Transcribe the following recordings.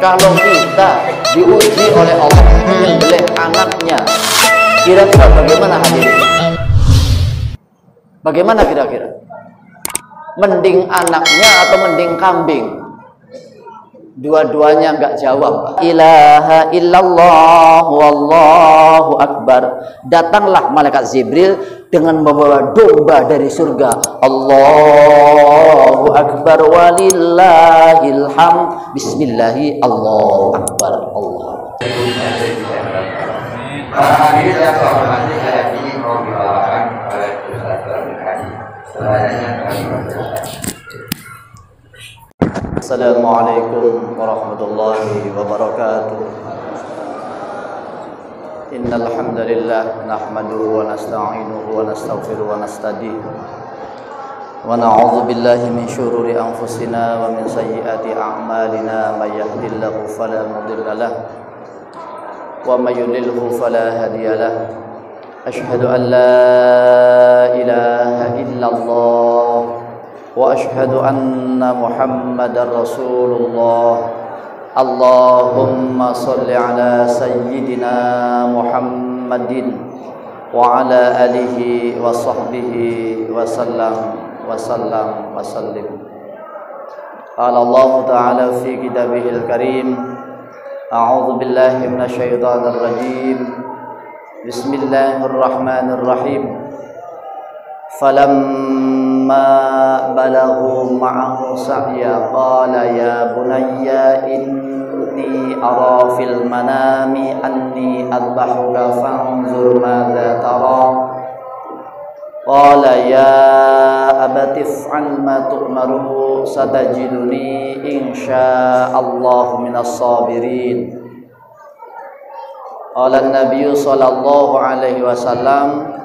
Kalau kita diuji oleh Allah menyembelih anaknya, kira-kira bagaimana hadirin? Bagaimana kira-kira? Mending anaknya atau mending kambing? Dua-duanya nggak jawab. Ilaha illallah wallahu akbar. Datanglah malaikat Jibril dengan membawa domba dari surga. Allahu akbar walillahil hamd. Bismillahi Allahu akbar. Allah. Assalamualaikum warahmatullahi wabarakatuh. Innal hamdalillah nahmaduhu wa nasta'inuhu wa nastaghfiruhu wa nasta'dinuhu wa na'udzu billahi min syururi anfusina wa min sayyiati a'malina may yahdihillahu fala mudilla lahu wa may yudlilhu fala hadiya lahu. Asyhadu an la ilaha illallah wa asyhadu anna Muhammadar Rasulullah. Allahumma salli ala sayyidina Muhammadin wa ala alihi wa sahbihi wa sallam wa sallam wa sallim. Qala Allah ta'ala fi kitabihil karim, a'udzu billahi minasy syaithanir rajim. Bismillahirrahmanirrahim. Falamma balaghu ma'ahu sa'ya qala ya bunayya inni ara fil manami anni adbahuka fanzur madza tara. Qala ya abati if'al ma tu'maru satajiduni insyaallahu minas sabirin. Qala an-nabiy sallallahu alaihi wasallam,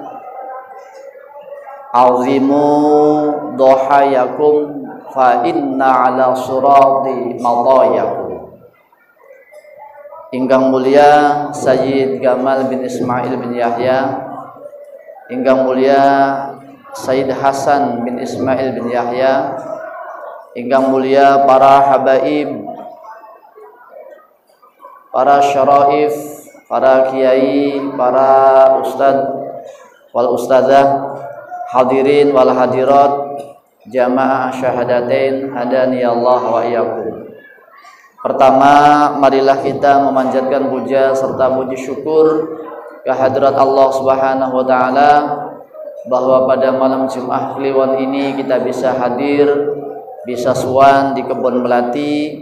azimu dohayakum fa inna ala surati madayakum. Ingkang mulia Sayyid Gamal bin Ismail bin Yahya, ingkang mulia Sayyid Hasan bin Ismail bin Yahya, ingkang mulia para habaib, para syaraif, para kiai, para ustadz wal ustadzah, hadirin wal hadirat, jamaah syahadatain, hadani Allah wa iyyakum. Pertama, marilah kita memanjatkan puja serta puji syukur kehadirat Allah Subhanahu wa taala bahwa pada malam Jumat Kliwon ini kita bisa hadir, bisa suan di kebun melati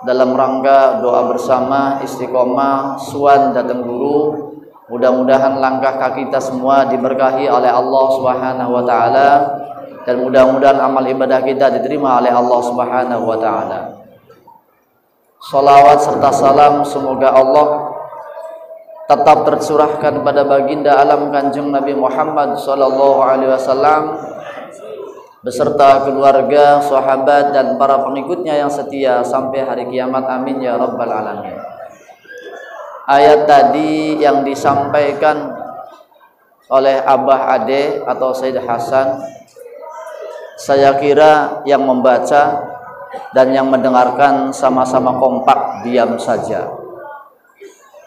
dalam rangka doa bersama istiqomah suan datang guru. Mudah-mudahan langkah kaki kita semua diberkahi oleh Allah Subhanahu wa taala dan mudah-mudahan amal ibadah kita diterima oleh Allah Subhanahu wa taala. Salawat serta salam semoga Allah tetap tercurahkan pada baginda alam Kanjeng Nabi Muhammad sallallahu alaihi wasallam beserta keluarga, sahabat dan para pengikutnya yang setia sampai hari kiamat. Amin ya rabbal alamin. Ayat tadi yang disampaikan oleh Abah Ade atau Sayyid Hasan, saya kira yang membaca dan yang mendengarkan sama-sama kompak diam saja.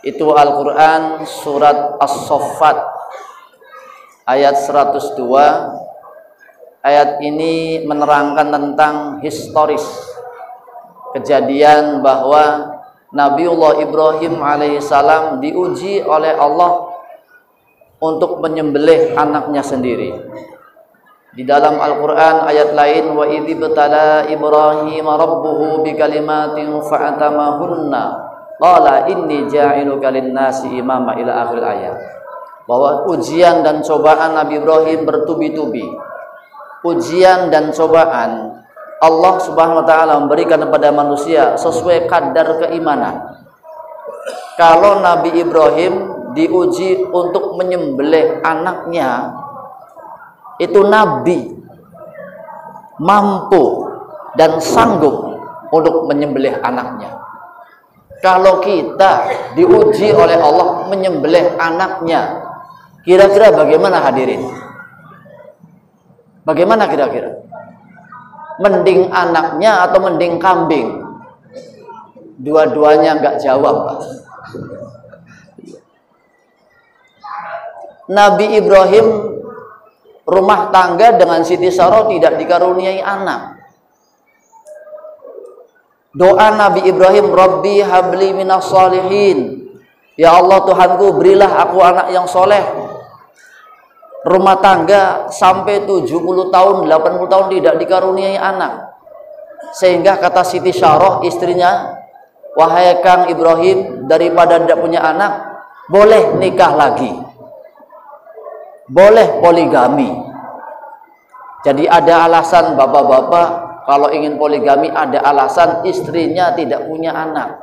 Itu Al-Quran surat As-Saffat ayat 102. Ayat ini menerangkan tentang historis kejadian bahwa Nabiullah Ibrahim alaihissalam diuji oleh Allah untuk menyembelih anaknya sendiri. Di dalam Al-Quran ayat lain, wa idh ibtala Ibrahim rabbuhu bikalimatin fa'atamahunna qala inni ja'iluka lin-nasi imama ila akhir ayat. Bahwa ujian dan cobaan Nabi Ibrahim bertubi-tubi. Ujian dan cobaan Allah Subhanahu wa taala memberikan kepada manusia sesuai kadar keimanan. Kalau Nabi Ibrahim diuji untuk menyembelih anaknya, itu Nabi mampu dan sanggup untuk menyembelih anaknya. Kalau kita diuji oleh Allah menyembelih anaknya, kira-kira bagaimana hadirin? Bagaimana kira-kira? Mending anaknya atau mending kambing? Dua-duanya nggak jawab, Pak. Nabi Ibrahim rumah tangga dengan Siti Sarah tidak dikaruniai anak. Doa Nabi Ibrahim, Rabbi habli minas sholihin. Ya Allah Tuhanku, berilah aku anak yang soleh. Rumah tangga sampai 70 tahun, 80 tahun tidak dikaruniai anak. Sehingga kata Siti Sarah istrinya, wahai Kang Ibrahim, daripada tidak punya anak, boleh nikah lagi. Boleh poligami. Jadi ada alasan bapak-bapak kalau ingin poligami, ada alasan istrinya tidak punya anak.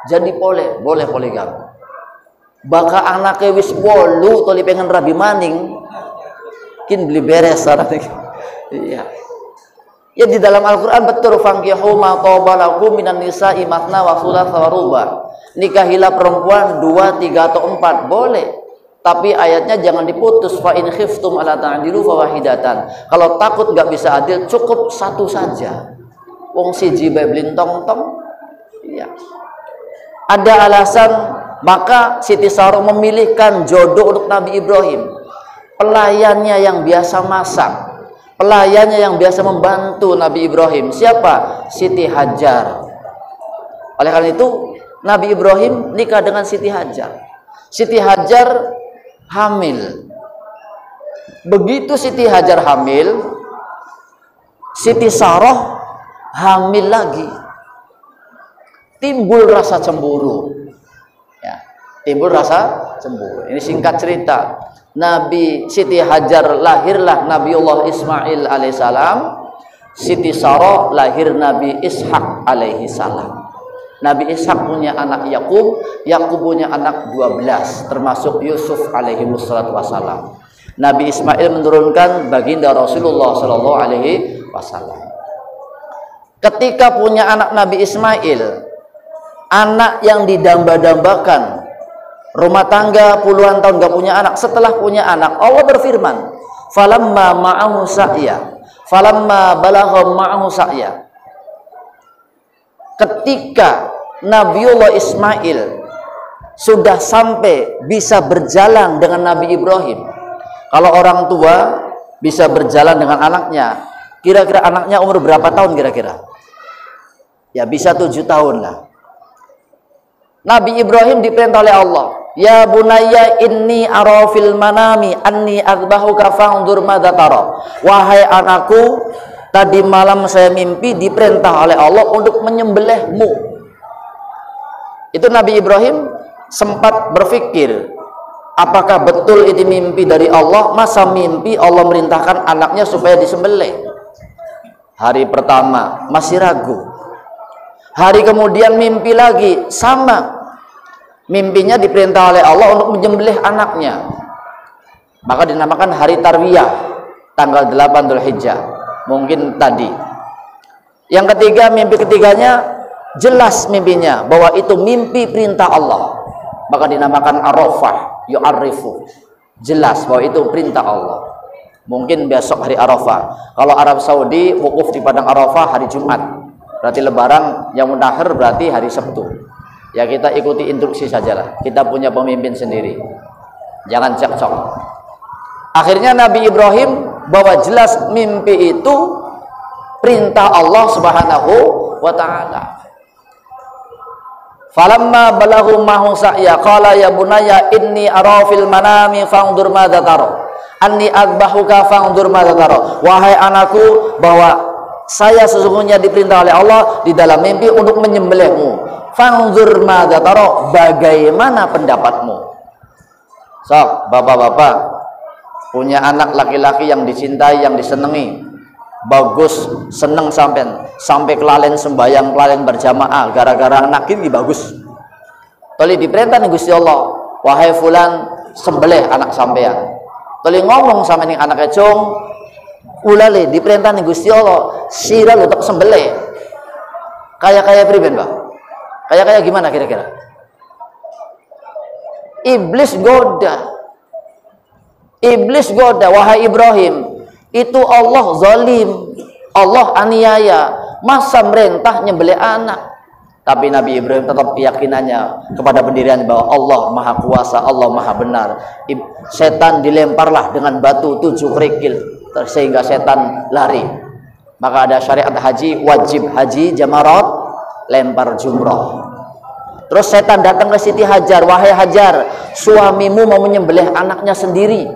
Jadi boleh poligami. Baka anaknya wis 8 toli pengen rabi maning, kin beli beres sarang. Iya. Ya di dalam Al-Qur'an betul, fankihu ma taba lakum minan nisa'i matna wa thulatha wa ruba. Nikahilah perempuan 2, 3 atau 4 boleh. Tapi ayatnya jangan diputus, fa in khiftum ala ta'dilu fawahidatan. Kalau takut nggak bisa adil, cukup satu saja. Wong siji bae blintong-tong. Iya. Ada alasan, maka Siti Sarah memilihkan jodoh untuk Nabi Ibrahim. Pelayannya yang biasa masak, pelayannya yang biasa membantu Nabi Ibrahim. Siapa? Siti Hajar. Oleh karena itu, Nabi Ibrahim nikah dengan Siti Hajar. Siti Hajar hamil. Begitu Siti Hajar hamil, Siti Sarah hamil lagi. Timbul rasa cemburu. Ya, timbul rasa cemburu. Ini singkat cerita. Nabi Siti Hajar lahirlah Nabiullah Ismail alaihissalam. Siti Sarah lahir Nabi Ishak alaihissalam. Nabi Ishak punya anak Yakub, Yakub punya anak 12, termasuk Yusuf alaihi wassalam. Nabi Ismail menurunkan baginda Rasulullah sallallahu alaihi wasallam. Ketika punya anak Nabi Ismail, anak yang didamba-dambakan, rumah tangga puluhan tahun gak punya anak, setelah punya anak, Allah berfirman, falamma ma'ahu sa'ya, falamma balagha ma'ahu sa'ya. Ketika Nabiullah Ismail sudah sampai bisa berjalan dengan Nabi Ibrahim. Kalau orang tua bisa berjalan dengan anaknya, kira-kira anaknya umur berapa tahun kira-kira? Ya bisa 7 tahun lah. Nabi Ibrahim diperintah oleh Allah, ya bunayya inni ara fil manami anni azbahuka fanzur madza tara. Wahai anakku, tadi malam saya mimpi diperintah oleh Allah untuk menyembelihmu. Itu Nabi Ibrahim sempat berpikir, apakah betul itu mimpi dari Allah? Masa mimpi Allah merintahkan anaknya supaya disembelih? Hari pertama masih ragu. Hari kemudian mimpi lagi, sama. Mimpinya diperintah oleh Allah untuk menyembelih anaknya. Maka dinamakan hari Tarwiyah, tanggal 8 Dzulhijjah. Mungkin tadi. Yang ketiga, mimpi ketiganya jelas mimpinya bahwa itu mimpi perintah Allah, maka dinamakan Arafah, yu'arrifu, jelas bahwa itu perintah Allah. Mungkin besok hari Arafah. Kalau Arab Saudi wukuf di padang Arafah hari Jumat, berarti lebaran yang Yaumul berarti hari Sabtu. Ya kita ikuti instruksi sajalah, kita punya pemimpin sendiri, jangan cekcok. Akhirnya Nabi Ibrahim bahwa jelas mimpi itu perintah Allah subhanahu wa ta'ala. Falamma balaghu mahu sa'ya qala ya bunayya inni ara fil manami fanzur madza tara anni adbahuka fanzur madza tara. Wahai anakku, bahwa saya sesungguhnya diperintah oleh Allah di dalam mimpi untuk menyembelihmu. Fanzur madza tara, bagaimana pendapatmu? So, bapak-bapak punya anak laki-laki yang dicintai, yang disenangi, bagus, seneng sampai kelalen sembahyang, kelalen berjamaah gara-gara anak ini bagus. Toli diperintah nih Gusti Allah, wahai fulan sembelih anak sampean. Toli ngomong sama nih anak kecong, ulale diperintah nih Gusti Allah, sira lu tak sembelih. Kayak priben, Pak? Kayak gimana kira-kira? Iblis goda, wahai Ibrahim, itu Allah zalim, Allah aniaya, masa merintah nyembelih anak. Tapi Nabi Ibrahim tetap keyakinannya kepada pendirian bahwa Allah Maha Kuasa, Allah Maha Benar. Setan dilemparlah dengan batu 7 kerikil sehingga setan lari. Maka ada syariat haji, wajib haji, jamarat, lempar jumrah. Terus setan datang ke Siti Hajar, wahai Hajar, suamimu mau menyembelih anaknya sendiri.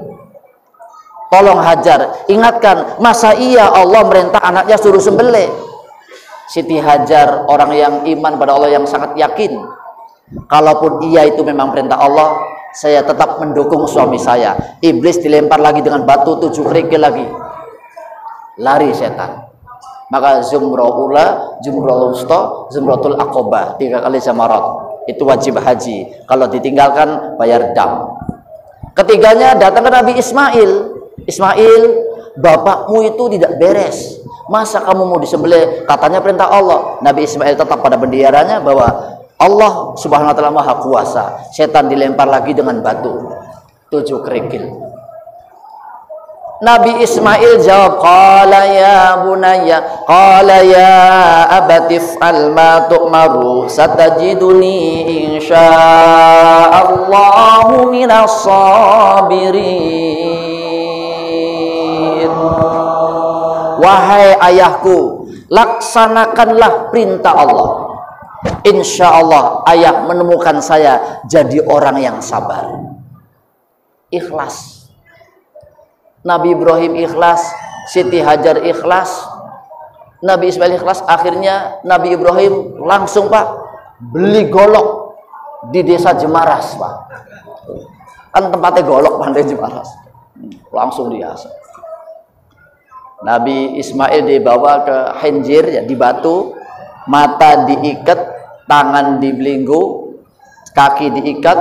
Tolong Hajar, ingatkan, masa iya Allah merintah anaknya suruh sembelih? Siti Hajar orang yang iman pada Allah yang sangat yakin, kalaupun iya itu memang perintah Allah, saya tetap mendukung suami saya. Iblis dilempar lagi dengan batu 7 kerikil lagi, lari setan. Maka zumrah ula, zumrah wusta, zumratul aqobah, 3 kali jamarat. Itu wajib haji. Kalau ditinggalkan bayar dam. Ketiganya datang ke Nabi Ismail. Ismail, bapakmu itu tidak beres. Masa kamu mau disembelih? Katanya perintah Allah. Nabi Ismail tetap pada pendiriannya bahwa Allah Subhanahu wa taala Maha Kuasa. Setan dilempar lagi dengan batu 7 kerikil. Nabi Ismail jawab, qala ya bunayya, qala ya abati f'al ma tu'maru, satajiduni insyaallahu minas sabirin. Wahai ayahku, laksanakanlah perintah Allah. Insya Allah ayah menemukan saya jadi orang yang sabar. Ikhlas. Nabi Ibrahim ikhlas, Siti Hajar ikhlas, Nabi Ismail ikhlas. Akhirnya Nabi Ibrahim langsung Pak beli golok di desa Jemaras Pak. Kan tempatnya golok pantai Jemaras. Langsung diasah. Nabi Ismail dibawa ke Hinjir, ya, di batu, mata diikat, tangan dibelenggu, kaki diikat,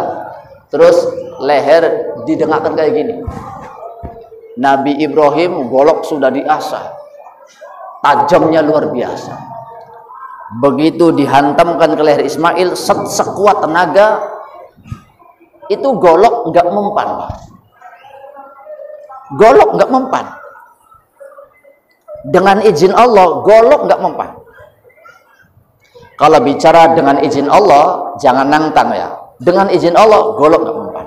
terus leher didengakkan kayak gini. Nabi Ibrahim golok sudah diasah, tajamnya luar biasa. Begitu dihantamkan ke leher Ismail, sekuat tenaga, itu golok nggak mempan. Golok nggak mempan. Dengan izin Allah, golok nggak mempan. Kalau bicara dengan izin Allah, jangan nantang ya. Dengan izin Allah, golok nggak mempan.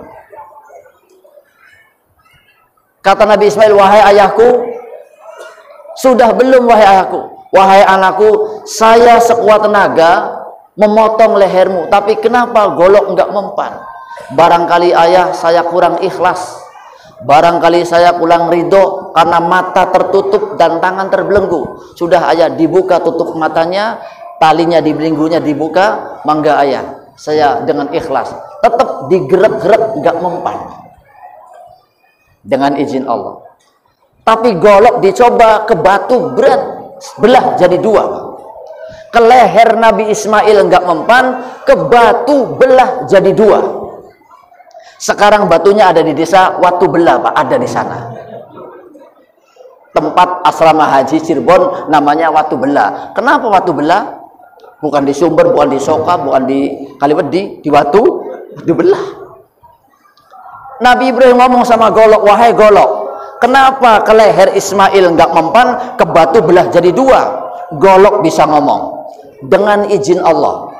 Kata Nabi Ismail, wahai ayahku, sudah belum wahai ayahku, wahai anakku, saya sekuat tenaga memotong lehermu, tapi kenapa golok nggak mempan? Barangkali ayah saya kurang ikhlas, barangkali saya kurang ridho karena mata tertutup dan tangan terbelenggu. Sudah ayah dibuka tutup matanya, talinya di belenggunya dibuka, mangga ayah, saya dengan ikhlas. Tetap digerak-gerak nggak mempan. Dengan izin Allah. Tapi golok dicoba ke batu, berat, belah jadi 2. Ke leher Nabi Ismail nggak mempan, ke batu belah jadi 2. Sekarang batunya ada di desa Watu Belah Pak, ada di sana. Tempat asrama haji Cirebon namanya Watu Belah. Kenapa Watu Belah? Bukan di Sumber, bukan di Soka, bukan di Kaliwedi, di Watu Belah. Nabi Ibrahim ngomong sama golok, wahai golok, kenapa ke leher Ismail nggak mempan, ke batu belah jadi 2? Golok bisa ngomong, dengan izin Allah.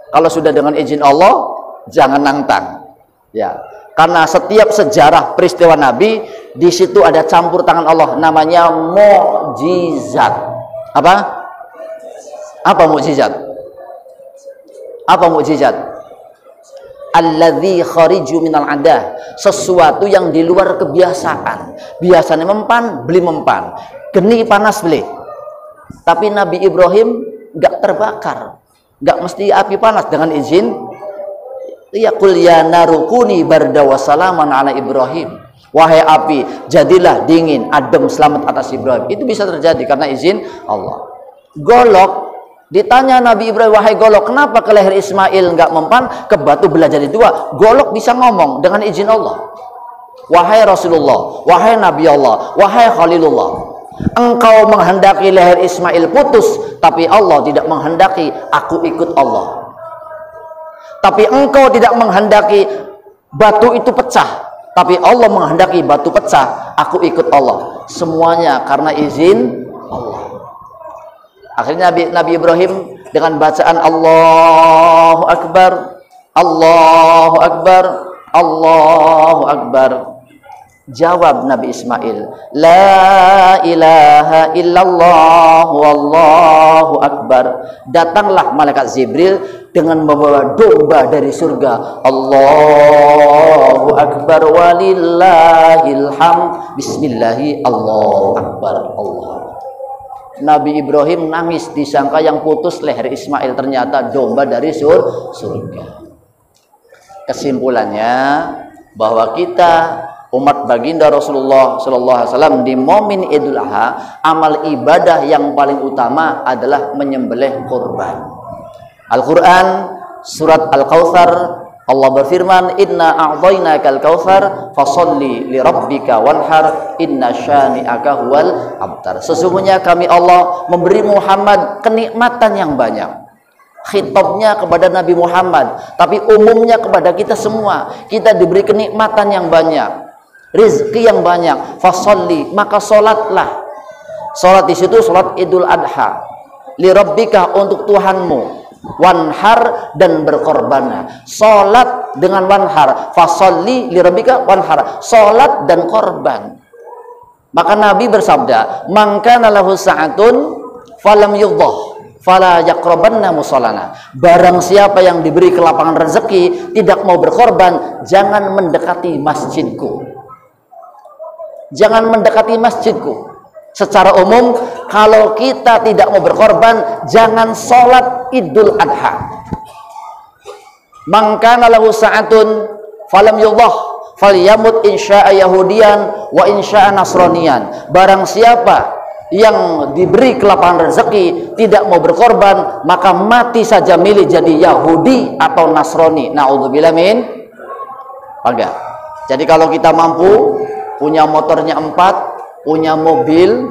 Kalau sudah dengan izin Allah, jangan nantang. Ya, karena setiap sejarah peristiwa Nabi, di situ ada campur tangan Allah, namanya mukjizat. Apa? Apa mukjizat? Apa mukjizat? Alladzi khariju minal adah, sesuatu yang di luar kebiasaan. Biasanya mempan, beli mempan, geni panas beli. Tapi Nabi Ibrahim nggak terbakar, nggak mesti api panas. Dengan izin, ya qul ya narukuni barda wa salaman ala Ibrahim, wahai api jadilah dingin, adem, selamat atas Ibrahim. Itu bisa terjadi karena izin Allah. Golok, ditanya Nabi Ibrahim, wahai golok, kenapa ke leher Ismail nggak mempan, ke batu belah jadi 2? Golok bisa ngomong dengan izin Allah. Wahai Rasulullah, wahai Nabi Allah, wahai Khalilullah, engkau menghendaki leher Ismail putus, tapi Allah tidak menghendaki, aku ikut Allah. Tapi engkau tidak menghendaki batu itu pecah, tapi Allah menghendaki batu pecah, aku ikut Allah. Semuanya karena izin Allah. Akhirnya Nabi Ibrahim dengan bacaan Allahu Akbar, Allahu Akbar, Allahu Akbar. Jawab Nabi Ismail, la ilaha illallah wallahu akbar. Datanglah malaikat Jibril dengan membawa domba dari surga. Allahu akbar walillahil hamd. Bismillahi Allahu akbar. Allah. Nabi Ibrahim nangis, disangka yang putus leher Ismail, ternyata domba dari surga. Kesimpulannya bahwa kita umat baginda Rasulullah Sallallahu Alaihi Wasallam di momen Idul Adha, amal ibadah yang paling utama adalah menyembelih kurban. Al-Quran surat Al-Kautsar, Allah berfirman, Inna a'dhainakal kautsar fasholli li rabbika wanhar inna syani'aka huwal abtar. Sesungguhnya kami Allah memberi Muhammad kenikmatan yang banyak. Khitabnya kepada Nabi Muhammad, tapi umumnya kepada kita semua. Kita diberi kenikmatan yang banyak, rizki yang banyak. Fasholli, maka solatlah. Solat di situ solat Idul Adha. Li rabbika, untuk Tuhanmu. Wanhar, dan berkorbanlah. Solat dengan wanhar. Fasholli li rabbika wanhar. Solat dan korban. Maka Nabi bersabda, man kana lahu sa'atun falam yudhah fala yaqrabanna musallana. Barang siapa yang diberi kelapangan rezeki tidak mau berkorban, jangan mendekati masjidku. Jangan mendekati masjidku. Secara umum, kalau kita tidak mau berkorban, jangan sholat Idul Adha. Man kana lahu sa'atun falam yudhah falyamut insya'a yahudiyan wa insya'a nasraniyan. Barang siapa yang diberi kelapangan rezeki tidak mau berkorban, maka mati saja milih jadi Yahudi atau Nasrani. Na'udzubillah min pagar. Jadi kalau kita mampu, punya motornya 4, punya mobil,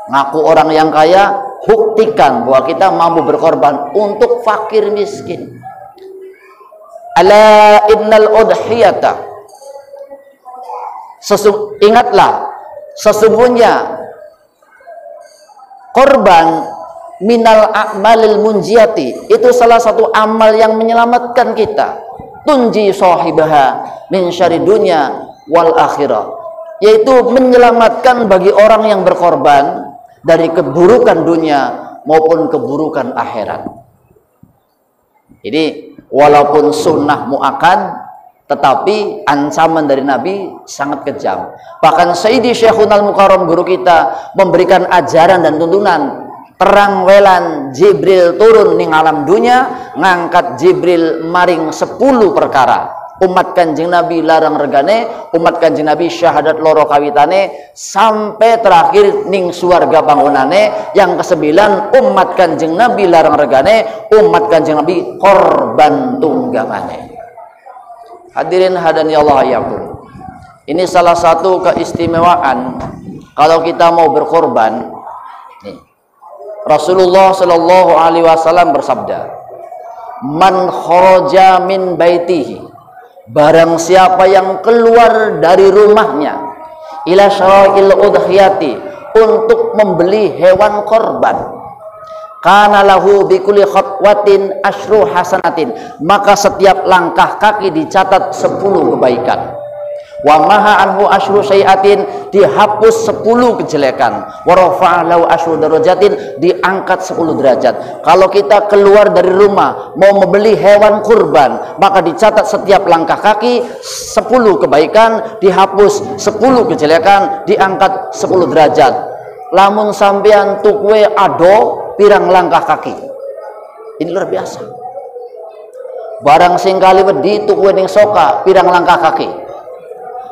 ngaku orang yang kaya, buktikan bahwa kita mampu berkorban untuk fakir miskin. Ala innal udhiyata, ingatlah, sesungguhnya korban minal a'malil munjiyati, itu salah satu amal yang menyelamatkan kita. Tunji sahibaha min syarri dunya wal akhirah, yaitu menyelamatkan bagi orang yang berkorban dari keburukan dunia maupun keburukan akhirat. Jadi walaupun sunnah muakkad, tetapi ancaman dari Nabi sangat kejam. Bahkan Sayyidi Syekhunal Mukarram, guru kita, memberikan ajaran dan tuntunan. Terang welan Jibril turun ning alam dunia, ngangkat Jibril maring 10 perkara. Umat Kanjeng Nabi larang regane, umat Kanjeng Nabi syahadat loro kawitane, sampai terakhir ning suarga panggonane. Yang ke-9, umat Kanjeng Nabi larang regane, umat Kanjeng Nabi korban tunggamane. Hadirin hadani Allah yakum. Ini salah satu keistimewaan kalau kita mau berkorban. Nih, Rasulullah Shallallahu Alaihi Wasallam bersabda, man kharaja min baitihi, barang siapa yang keluar dari rumahnya, ila syara'il udhiyati, untuk membeli hewan korban, kana lahu bikulli khatwatin asyru hasanatin, maka setiap langkah kaki dicatat 10 kebaikan. Wa maha anhu asyru sayiatin, dihapus 10 kejelekan. Wa rafa'a lahu asyru darajatin, diangkat 10 derajat. Kalau kita keluar dari rumah mau membeli hewan kurban, maka dicatat setiap langkah kaki 10 kebaikan, dihapus 10 kejelekan, diangkat 10 derajat. Lamun sampean tukwe ado pirang langkah kaki, ini luar biasa. Barang sing kali wedi tukwe ning soka pirang langkah kaki,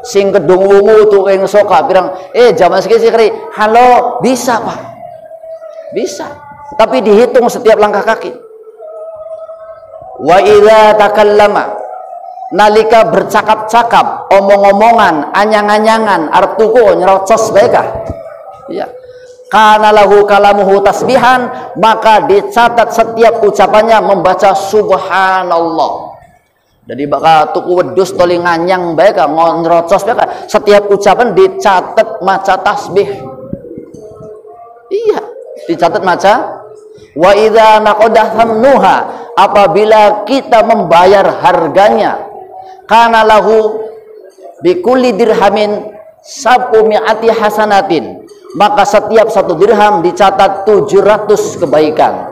sing kedung wungu tukwe ning soka pirang zaman segini kali, halo, bisa Pak, bisa, tapi dihitung setiap langkah kaki. Wa idza takallama, nalika bercakap-cakap, omong-omongan, anyang-anyangan, arep tuku nyerocos bae kah? Iya. Kana lahu kalamuhu tasbihan, maka dicatat setiap ucapannya membaca subhanallah. Jadi bakal tuku wedus toli nganyang bae ka ngrocos bae ka, setiap ucapan dicatat maca tasbih. Iya, dicatat maca. Wa idza naqadah thamnuha, apabila kita membayar harganya, kana lahu bikulli dirhamin sab'umi'ati hasanatin, maka setiap satu dirham dicatat 700 kebaikan.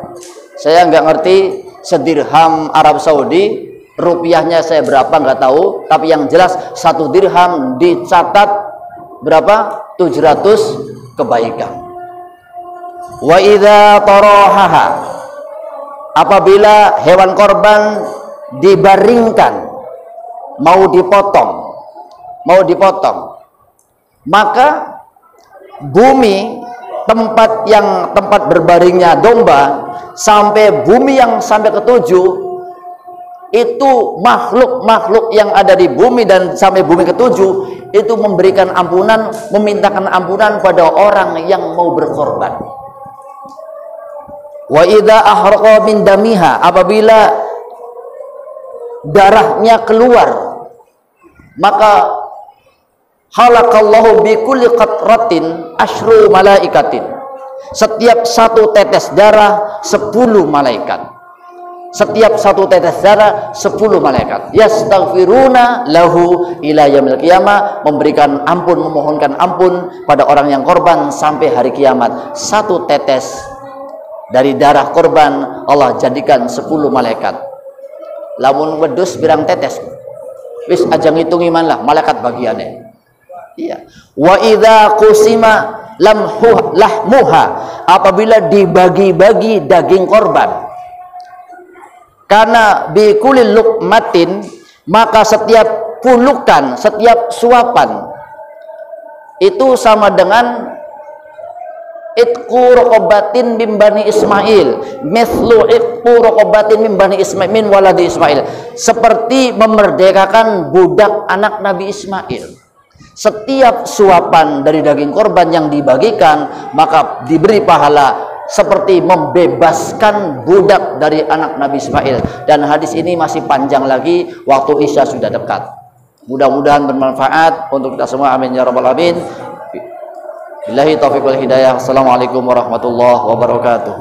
Saya nggak ngerti sedirham Arab Saudi rupiahnya saya berapa nggak tahu, tapi yang jelas satu dirham dicatat berapa? 700 kebaikan. Wa idza tarahaha, apabila hewan korban dibaringkan, mau dipotong, maka bumi tempat berbaringnya domba sampai bumi yang sampai ketujuh, itu makhluk-makhluk yang ada di bumi dan sampai bumi ketujuh itu memberikan ampunan, memintakan ampunan pada orang yang mau berkorban. Wa idza ahraqa min damiha, apabila darahnya keluar, maka khalaqallahu bi kulli qatratin asyru malaikatin, setiap satu tetes darah 10 malaikat. Setiap satu tetes darah 10 malaikat yastaghfiruna lahu ila yaumil qiyamah, memberikan ampun, memohonkan ampun pada orang yang korban sampai hari kiamat. Satu tetes dari darah korban Allah jadikan 10 malaikat. Lamun wedus birang tetes, wis aja ngitung iman lah malaikat bagiannya. Iya. Wa idza qusima lahmuha, apabila dibagi-bagi daging korban, karena bi kulli luqmatin, maka setiap pulukan, setiap suapan itu sama dengan itqu raqabatin min bani Ismail, mithlu itqu raqabatin min bani Ismail min waladi Ismail, seperti memerdekakan budak anak Nabi Ismail. Setiap suapan dari daging korban yang dibagikan, maka diberi pahala seperti membebaskan budak dari anak Nabi Ismail. Dan hadis ini masih panjang lagi, waktu Isya sudah dekat. Mudah-mudahan bermanfaat untuk kita semua, amin ya rabbal alamin. Billahi taufiq wal hidayah. Assalamualaikum warahmatullahi wabarakatuh.